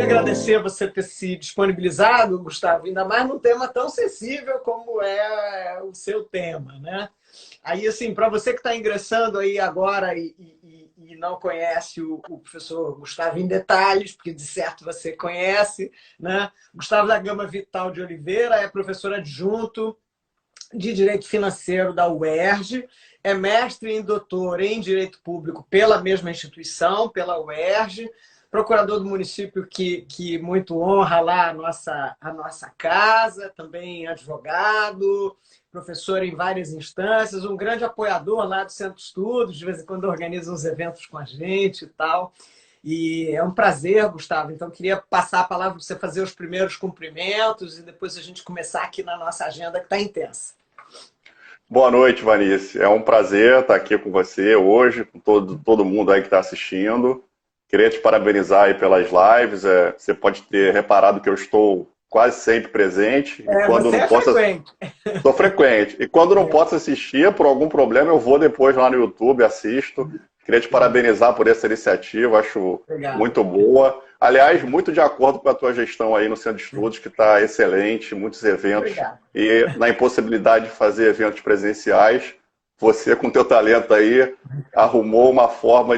queria agradecer você ter se disponibilizado, Gustavo, ainda mais num tema tão sensível como é o seu tema, né? Aí, assim, para você que está ingressando aí agora e não conhece o professor Gustavo em detalhes, porque de certo você conhece, né? Gustavo da Gama Vital de Oliveira é professor adjunto de Direito Financeiro da UERJ, é mestre e doutor em Direito Público pela mesma instituição, pela UERJ, procurador do município que muito honra lá a nossa casa, também advogado, professor em várias instâncias, um grande apoiador lá do Centro de Estudos, de vez em quando organiza uns eventos com a gente e tal. E é um prazer, Gustavo. Então, queria passar a palavra para você fazer os primeiros cumprimentos e depois a gente começar aqui na nossa agenda, que está intensa. Boa noite, Vanice. É um prazer estar aqui com você hoje, com todo mundo aí que está assistindo. Queria te parabenizar aí pelas lives. Você pode ter reparado que eu estou quase sempre presente. E quando você não é posso, frequente. estou frequente. E quando não posso assistir, por algum problema, eu vou depois lá no YouTube, assisto. Queria te parabenizar por essa iniciativa, acho Obrigado. muito boa. Aliás, muito de acordo com a tua gestão aí no Centro de Estudos, que está excelente, muitos eventos. Obrigado. E na impossibilidade de fazer eventos presenciais, você, com teu talento aí, arrumou uma forma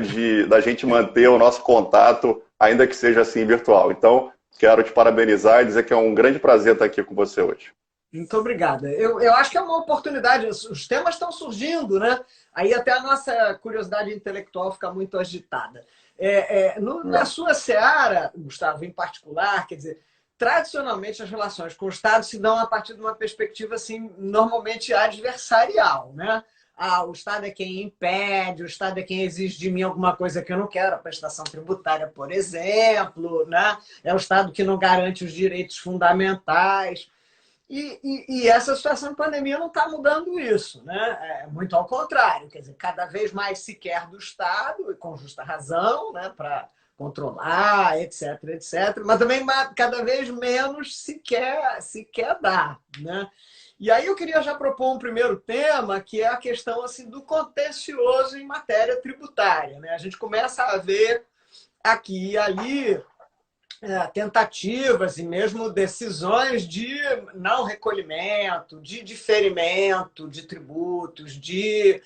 da gente manter o nosso contato, ainda que seja assim virtual. Então, quero te parabenizar e dizer que é um grande prazer estar aqui com você hoje. Muito obrigada. Eu acho que é uma oportunidade. Os temas estão surgindo, né? Aí até a nossa curiosidade intelectual fica muito agitada. Na sua seara, Gustavo, em particular, quer dizer, tradicionalmente as relações com o Estado se dão a partir de uma perspectiva assim, normalmente adversarial, né? O Estado é quem impede, o Estado é quem exige de mim alguma coisa que eu não quero, a prestação tributária, por exemplo, né? É o Estado que não garante os direitos fundamentais. E essa situação de pandemia não está mudando isso, né? Muito ao contrário, quer dizer, cada vez mais se quer do Estado, e com justa razão, né, para controlar, etc, etc, mas também cada vez menos se quer dar, né? E aí eu queria já propor um primeiro tema, que é a questão assim, do contencioso em matéria tributária, né? A gente começa a ver aqui e ali tentativas e mesmo decisões de não recolhimento, de diferimento de tributos, de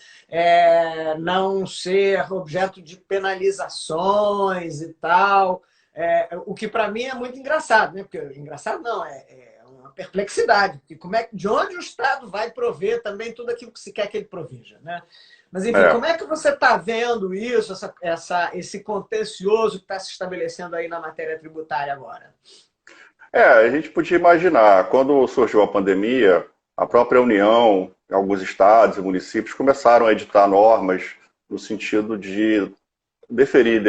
não ser objeto de penalizações e tal. O que para mim é muito engraçado, né? Porque engraçado não, é uma perplexidade. Porque de onde o Estado vai prover também tudo aquilo que se quer que ele provija, né? Mas, enfim, como é que você está vendo isso, esse contencioso que está se estabelecendo aí na matéria tributária agora? A gente podia imaginar, quando surgiu a pandemia, a própria União, alguns estados e municípios começaram a editar normas no sentido de deferir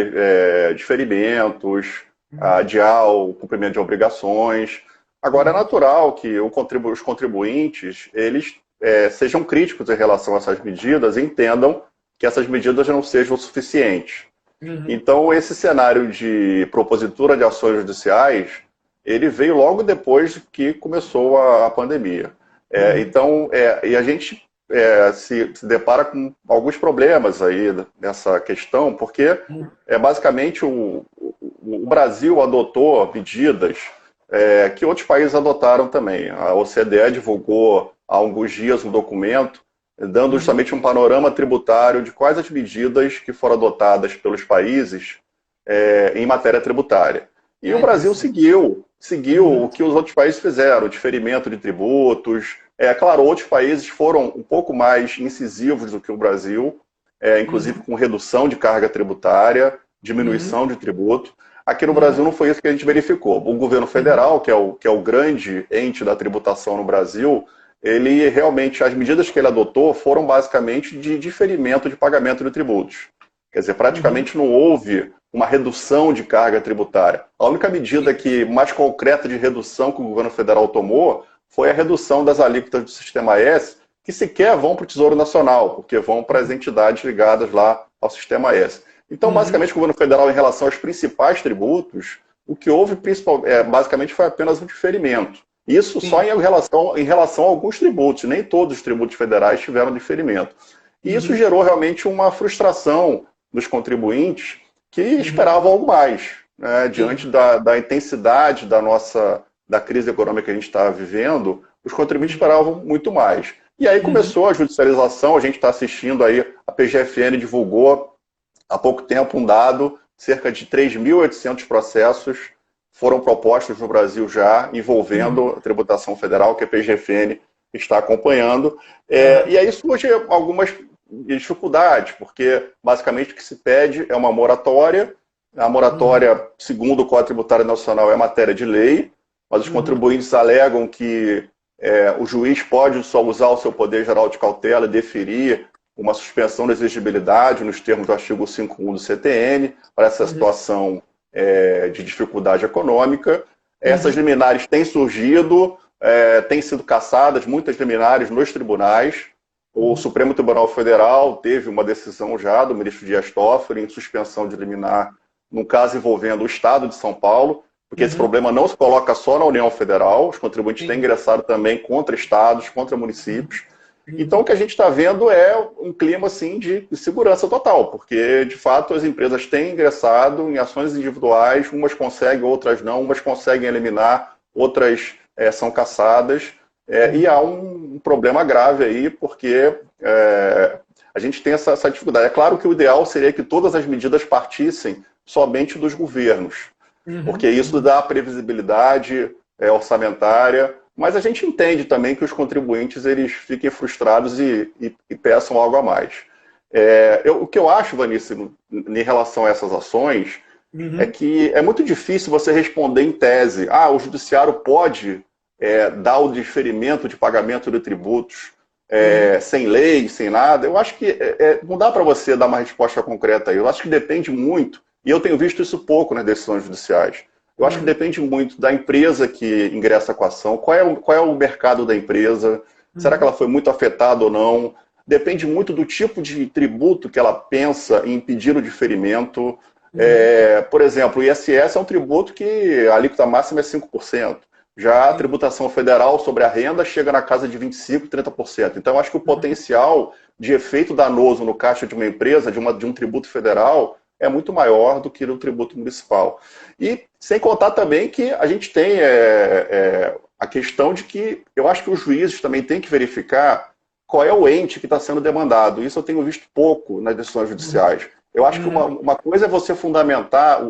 diferimentos, adiar o cumprimento de obrigações. Agora, é natural que os contribuintes eles sejam críticos em relação a essas medidas e entendam que essas medidas não sejam suficientes. Então, esse cenário de propositura de ações judiciais, ele veio logo depois que começou a pandemia. E a gente se depara com alguns problemas aí nessa questão, porque basicamente o Brasil adotou medidas que outros países adotaram também. A OCDE divulgou há alguns dias um documento dando justamente um panorama tributário de quais as medidas que foram adotadas pelos países em matéria tributária. E o Brasil seguiu o que os outros países fizeram, o diferimento de tributos. Claro, outros países foram um pouco mais incisivos do que o Brasil, inclusive com redução de carga tributária, diminuição de tributo. Aqui no Brasil não foi isso que a gente verificou. O governo federal, que é o grande ente da tributação no Brasil, ele realmente, as medidas que ele adotou foram basicamente de diferimento de pagamento de tributos. Quer dizer, praticamente não houve uma redução de carga tributária. A única medida mais concreta de redução que o governo federal tomou foi a redução das alíquotas do Sistema S, que sequer vão para o Tesouro Nacional, porque vão para as entidades ligadas lá ao Sistema S. Então, basicamente, o governo federal, em relação aos principais tributos, o que houve basicamente foi apenas um diferimento. Isso só em relação a alguns tributos, nem todos os tributos federais tiveram diferimento. E isso gerou realmente uma frustração dos contribuintes que esperavam algo mais. né, diante da intensidade da crise econômica que a gente está vivendo, os contribuintes esperavam muito mais. E aí começou a judicialização, a gente está assistindo aí, a PGFN divulgou há pouco tempo um dado, cerca de 3.800 processos foram propostos no Brasil já, envolvendo a tributação federal, que a PGFN está acompanhando. E aí surgem algumas dificuldades, porque basicamente o que se pede é uma moratória. A moratória, segundo o Código Tributário Nacional, é matéria de lei, mas os contribuintes alegam que o juiz pode só usar o seu poder geral de cautela e deferir uma suspensão da exigibilidade nos termos do artigo 51 do CTN para essa situação de dificuldade econômica. Essas liminares têm surgido, têm sido cassadas, muitas liminares nos tribunais. O Supremo Tribunal Federal teve uma decisão já do ministro Dias Toffoli em suspensão de liminar num caso envolvendo o Estado de São Paulo, porque esse problema não se coloca só na União Federal, os contribuintes têm ingressado também contra estados, contra municípios. Então, o que a gente está vendo é um clima assim, de segurança total, porque, de fato, as empresas têm ingressado em ações individuais, umas conseguem, outras não, umas conseguem eliminar, outras são cassadas, e há um problema grave aí, porque a gente tem essa dificuldade. É claro que o ideal seria que todas as medidas partissem somente dos governos, porque isso dá previsibilidade orçamentária, mas a gente entende também que os contribuintes eles fiquem frustrados e peçam algo a mais. O que eu acho, Vanessa, em relação a essas ações, é que é muito difícil você responder em tese, o judiciário pode dar o diferimento de pagamento de tributos sem lei, sem nada. Eu acho que não dá para você dar uma resposta concreta aí. Eu acho que depende muito, e eu tenho visto isso pouco nas decisões judiciais. Eu acho que depende muito da empresa que ingressa com a ação, qual é o mercado da empresa, será que ela foi muito afetada ou não, depende muito do tipo de tributo que ela pensa em impedir o diferimento. Por exemplo, o ISS é um tributo que a alíquota máxima é 5%. Já a tributação federal sobre a renda chega na casa de 25%, 30%. Então, eu acho que o potencial de efeito danoso no caixa de uma empresa, de um tributo federal, é muito maior do que no tributo municipal. E sem contar também que a gente tem a questão de que eu acho que os juízes também têm que verificar qual é o ente que está sendo demandado. Isso eu tenho visto pouco nas decisões judiciais. Eu acho que uma coisa é você fundamentar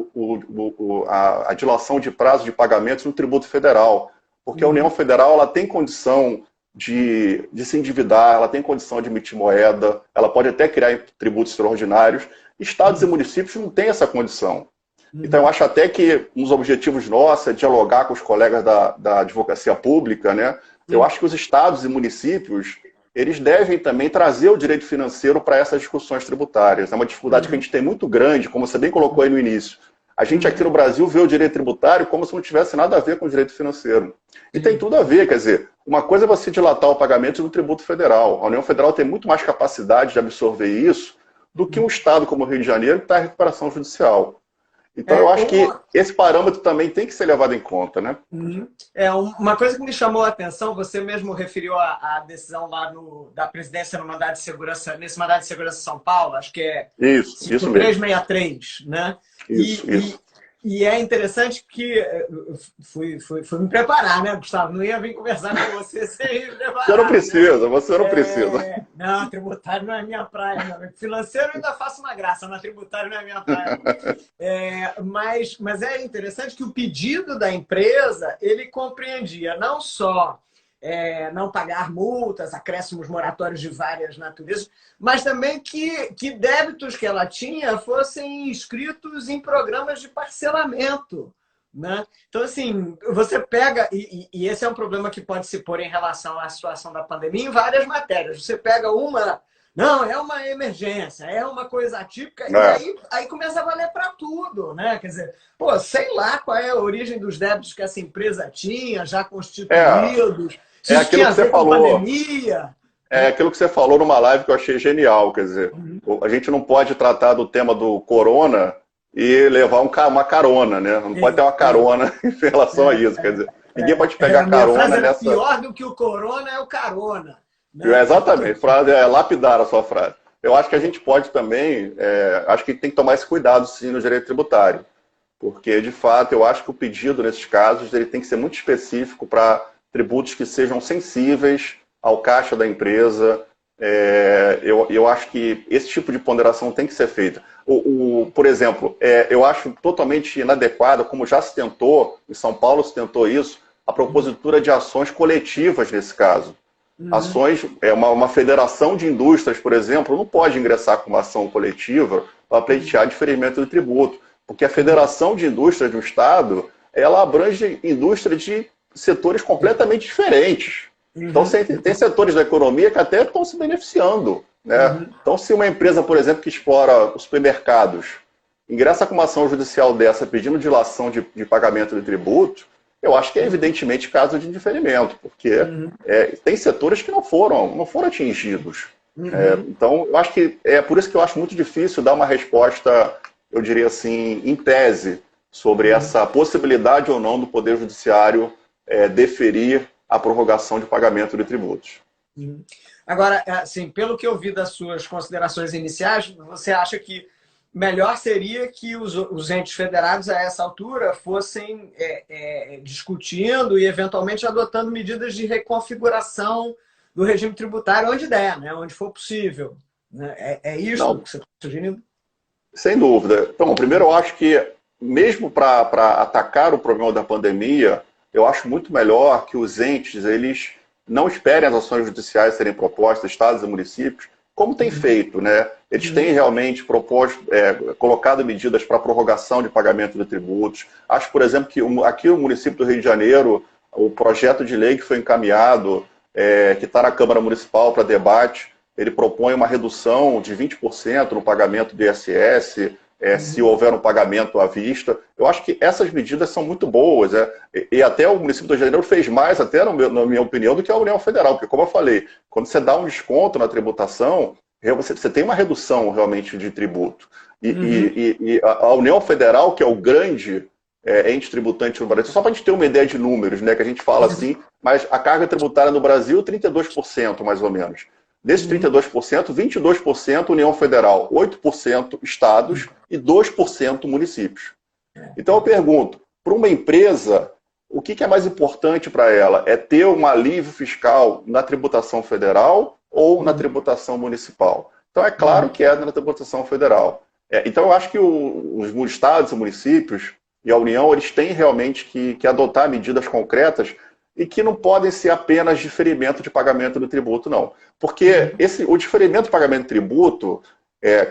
a dilação de prazo de pagamentos no tributo federal, porque a União Federal ela tem condição de se endividar, ela tem condição de emitir moeda, ela pode até criar tributos extraordinários. Estados e municípios não têm essa condição. Então, eu acho até que um dos objetivos nossos é dialogar com os colegas da advocacia pública, né? Eu acho que os estados e municípios, eles devem também trazer o direito financeiro para essas discussões tributárias. É uma dificuldade que a gente tem muito grande, como você bem colocou aí no início. A gente aqui no Brasil vê o direito tributário como se não tivesse nada a ver com o direito financeiro. E tem tudo a ver, quer dizer, uma coisa é você dilatar o pagamento do tributo federal. A União Federal tem muito mais capacidade de absorver isso do que um estado como o Rio de Janeiro que está em recuperação judicial. Então, eu acho que esse parâmetro também tem que ser levado em conta, né? Uma coisa que me chamou a atenção, você mesmo referiu a decisão lá da presidência no mandado de segurança, nesse mandado de segurança de São Paulo, acho que é isso mesmo. 363, né? Isso. E é interessante que eu fui me preparar, né, Gustavo? Não ia vir conversar com você sem me preparar. Você não precisa, você não precisa. Não, tributário não é minha praia. Não. Financeiro eu ainda faço uma graça, mas tributário não é minha praia. Mas é interessante que o pedido da empresa, ele compreendia não só não pagar multas, acréscimos moratórios de várias naturezas, mas também que débitos que ela tinha fossem inscritos em programas de parcelamento, né? Então, assim, você pega, e esse é um problema que pode se pôr em relação à situação da pandemia em várias matérias. Você pega não, é uma emergência, é uma coisa atípica, e aí começa a valer para tudo, né? Quer dizer, sei lá qual é a origem dos débitos que essa empresa tinha, já constituídos. Aquilo que você falou. Aquilo que você falou numa live que eu achei genial. Quer dizer, a gente não pode tratar do tema do corona e levar uma carona, né? Não pode ter uma carona em relação a isso. Quer dizer, ninguém pode pegar carona nessa. Pior do que o corona é o carona. Né? Exatamente. Lapidar a sua frase. Eu acho que a gente pode também, acho que tem que tomar esse cuidado sim no direito tributário. porque, de fato, eu acho que o pedido, nesses casos, ele tem que ser muito específico para tributos que sejam sensíveis ao caixa da empresa. Eu acho que esse tipo de ponderação tem que ser feita. Por exemplo, eu acho totalmente inadequado, como já se tentou, em São Paulo se tentou isso, a propositura de ações coletivas nesse caso. Ações, uma federação de indústrias, por exemplo, não pode ingressar com uma ação coletiva para pleitear diferimento de tributo, porque a federação de indústrias do Estado, ela abrange indústria de setores completamente diferentes. Então, tem setores da economia que até estão se beneficiando, né? Então, se uma empresa, por exemplo, que explora os supermercados, ingressa com uma ação judicial dessa pedindo dilação de pagamento de tributo, eu acho que é evidentemente caso de diferimento, porque tem setores que não foram atingidos. Então, eu acho que é por isso que eu acho muito difícil dar uma resposta, eu diria assim, em tese, sobre essa possibilidade ou não do Poder Judiciário deferir a prorrogação de pagamento de tributos. Agora, assim, pelo que eu vi das suas considerações iniciais, você acha que melhor seria que os entes federados, a essa altura, fossem discutindo e, eventualmente, adotando medidas de reconfiguração do regime tributário onde der, né? Onde for possível. Né? É isso Não, que você está sugerindo? sem dúvida. Então, primeiro, eu acho que, mesmo para atacar o problema da pandemia, eu acho muito melhor que os entes eles não esperem as ações judiciais serem propostas, estados e municípios, como tem feito, né? Eles têm realmente proposto, colocado medidas para prorrogação de pagamento de tributos. Acho, por exemplo, que aqui no município do Rio de Janeiro, o projeto de lei que foi encaminhado, que está na Câmara Municipal para debate, ele propõe uma redução de 20% no pagamento do ISS, se houver um pagamento à vista. Eu acho que essas medidas são muito boas. E até o município do Rio de Janeiro fez mais, até na minha opinião, do que a União Federal. Porque, como eu falei, quando você dá um desconto na tributação, você tem uma redução realmente de tributo. E a União Federal, que é o grande ente tributante no Brasil, só para a gente ter uma ideia de números, né, que a gente fala assim, mas a carga tributária no Brasil, 32%, mais ou menos. Desses 32%, 22% União Federal, 8% estados e 2% municípios. Então eu pergunto, para uma empresa, o que é mais importante para ela? É ter um alívio fiscal na tributação federal ou na tributação municipal? Então é claro que é na tributação federal. Então eu acho que os estados e municípios e a União, eles têm realmente que adotar medidas concretas e que não podem ser apenas diferimento de pagamento do tributo, não. Porque o diferimento de pagamento de tributo,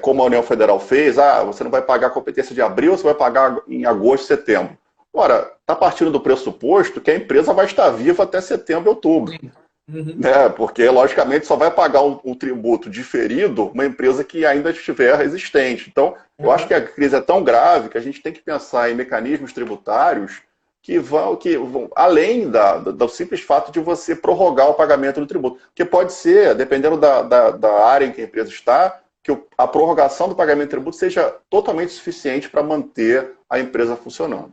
como a União Federal fez, você não vai pagar a competência de abril, você vai pagar em agosto, setembro. Ora, está partindo do pressuposto que a empresa vai estar viva até setembro, outubro. Né? Porque, logicamente, só vai pagar um tributo diferido uma empresa que ainda estiver existente. Então, eu acho que a crise é tão grave que a gente tem que pensar em mecanismos tributários que vão além do simples fato de você prorrogar o pagamento do tributo. Porque pode ser, dependendo da área em que a empresa está, que a prorrogação do pagamento do tributo seja totalmente suficiente para manter a empresa funcionando.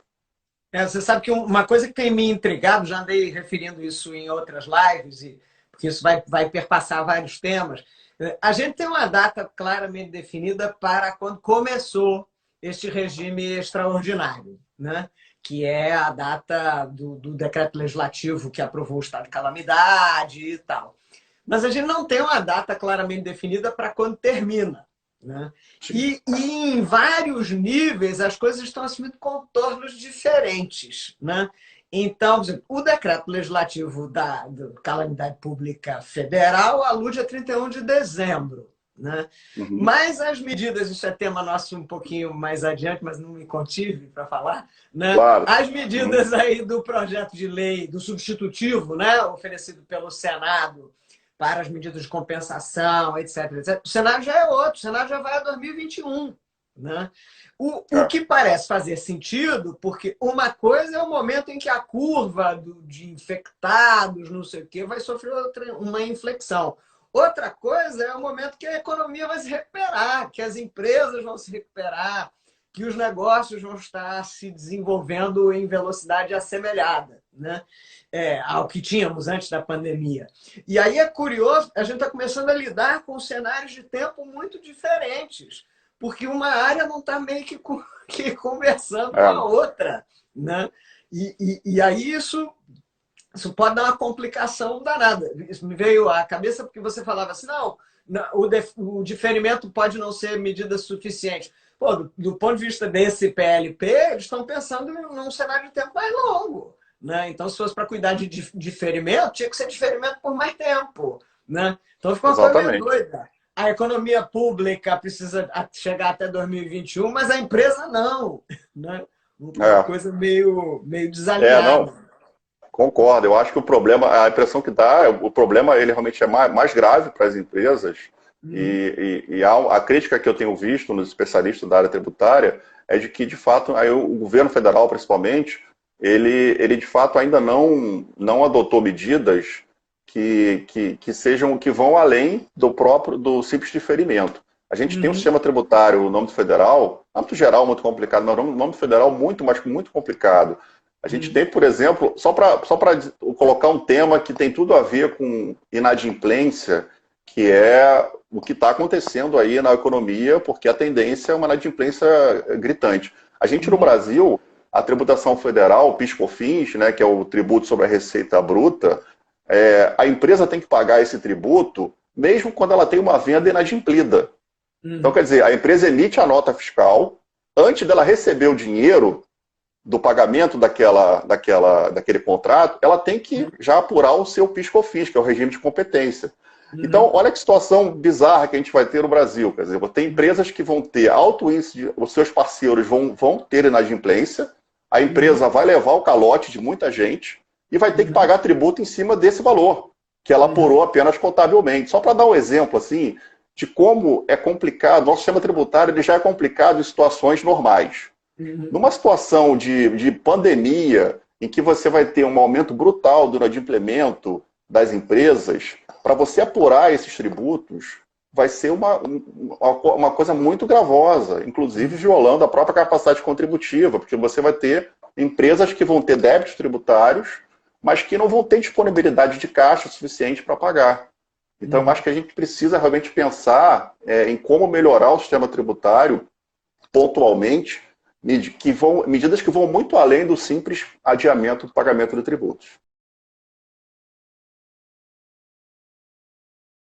Você sabe que uma coisa que tem me intrigado, já andei referindo isso em outras lives, porque isso vai perpassar vários temas. A gente tem uma data claramente definida para quando começou este regime extraordinário, né? Que é a data do decreto legislativo que aprovou o estado de calamidade e tal. Mas a gente não tem uma data claramente definida para quando termina. Né? E em vários níveis as coisas estão assumindo contornos diferentes. Né? Então, por exemplo, o decreto legislativo da calamidade pública federal alude a 31 de dezembro. Né? Mas as medidas, isso é tema nosso um pouquinho mais adiante, mas não me contive para falar, né? Claro. As medidas aí do projeto de lei, do substitutivo, né? Oferecido pelo Senado para as medidas de compensação, etc, etc. O cenário já é outro, o cenário já vai a 2021. Né? O que parece fazer sentido, porque uma coisa é o momento em que a curva de infectados, não sei o quê, vai sofrer uma inflexão. Outra coisa é o momento que a economia vai se recuperar, que as empresas vão se recuperar, que os negócios vão estar se desenvolvendo em velocidade assemelhada, né? Ao que tínhamos antes da pandemia. E aí é curioso, a gente está começando a lidar com cenários de tempo muito diferentes, porque uma área não está meio que que conversando com a outra, né? E aí isso pode dar uma complicação danada. Isso me veio à cabeça porque você falava assim, não, o diferimento pode não ser medida suficiente. Pô, do ponto de vista desse PLP, eles estão pensando num cenário de tempo mais longo, né? Então, se fosse para cuidar de diferimento, tinha que ser diferimento por mais tempo, né? Então, ficou uma coisa meio doida. A economia pública precisa chegar até 2021, mas a empresa não, né? Uma coisa meio desalinhada. Não, concordo. Eu acho que o problema, a impressão que dá, o problema ele realmente é mais grave para as empresas. E a crítica que eu tenho visto nos especialistas da área tributária é de que, de fato, aí o governo federal, principalmente, ele de fato ainda não adotou medidas que sejam, que vão além do simples diferimento. A gente tem um sistema tributário no âmbito federal, no âmbito geral muito complicado, mas no âmbito federal muito complicado. A gente tem, por exemplo, só para colocar um tema que tem tudo a ver com inadimplência, que é o que está acontecendo aí na economia, porque a tendência é uma inadimplência gritante. A gente no Brasil, a tributação federal, o PIS/COFINS, né, que é o tributo sobre a receita bruta, a empresa tem que pagar esse tributo mesmo quando ela tem uma venda inadimplida. Então, quer dizer, a empresa emite a nota fiscal, antes dela receber o dinheiro do pagamento daquele contrato, ela tem que já apurar o seu PIS/COFINS, que é o regime de competência. Então, olha que situação bizarra que a gente vai ter no Brasil. Quer dizer, tem empresas que vão ter alto índice, os seus parceiros vão ter inadimplência, a empresa vai levar o calote de muita gente e vai ter que pagar tributo em cima desse valor, que ela apurou apenas contabilmente. Só para dar um exemplo, assim, de como é complicado, nosso sistema tributário ele já é complicado em situações normais. Numa situação de pandemia, em que você vai ter um aumento brutal do inadimplemento das empresas, para você apurar esses tributos, vai ser uma coisa muito gravosa, inclusive violando a própria capacidade contributiva, porque você vai ter empresas que vão ter débitos tributários, mas que não vão ter disponibilidade de caixa suficiente para pagar. Então, eu acho que a gente precisa realmente pensar em como melhorar o sistema tributário pontualmente, medidas que vão muito além do simples adiamento do pagamento de tributos.